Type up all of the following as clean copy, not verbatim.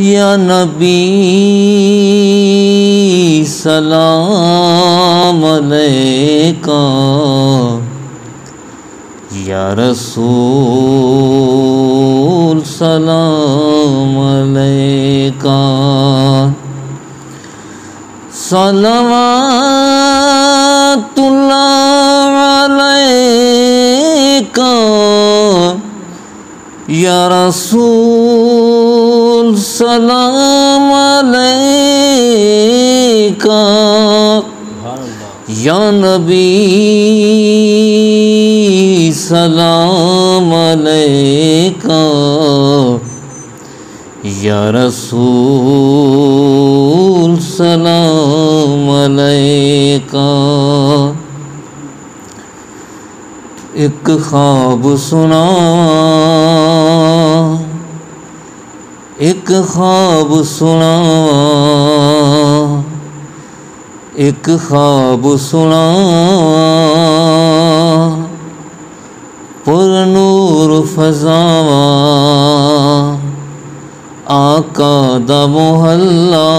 یا نبی سلام علیکہ، یا رسول سلام علیکہ، صلوات اللہ علیکہ، یا رسول سلام علیکہ، یا نبی سلام علیکہ، یا رسول سلام علیکہ۔ ایک خواب سنا، ایک خواب سنا، ایک خواب سنا، پر نور فضاواں آقا دا محلہ،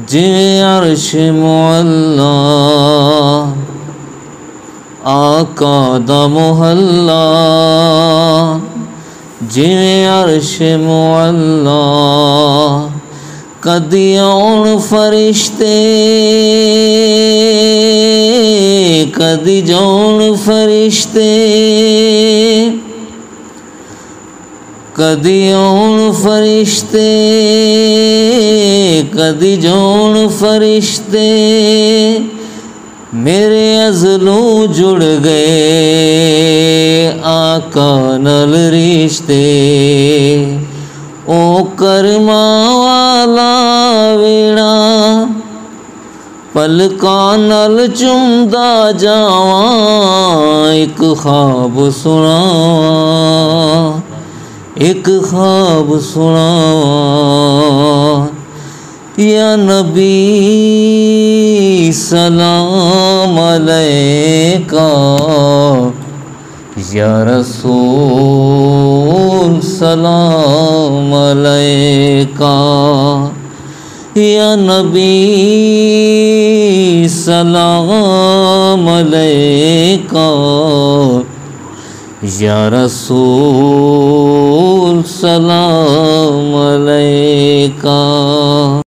جویں عرش معلا، آقا دا محلہ، جویں عرش معلا۔ کدی آن فرشتے، کدی جان فرشتے، کدی آن فرشتے، کدی جان فرشتے، میرے ازلوں جڑ گئے آقا نال رشتے۔ او کرما والا ویڑا پلکاں نال چمدا جاواں، ایک خواب سناواں، ایک خواب سناواں، یا نبی سلام علیکہ، یا رسول سلام علیکہ، یا نبی سلام علیکہ، یا رسول سلام علیکہ۔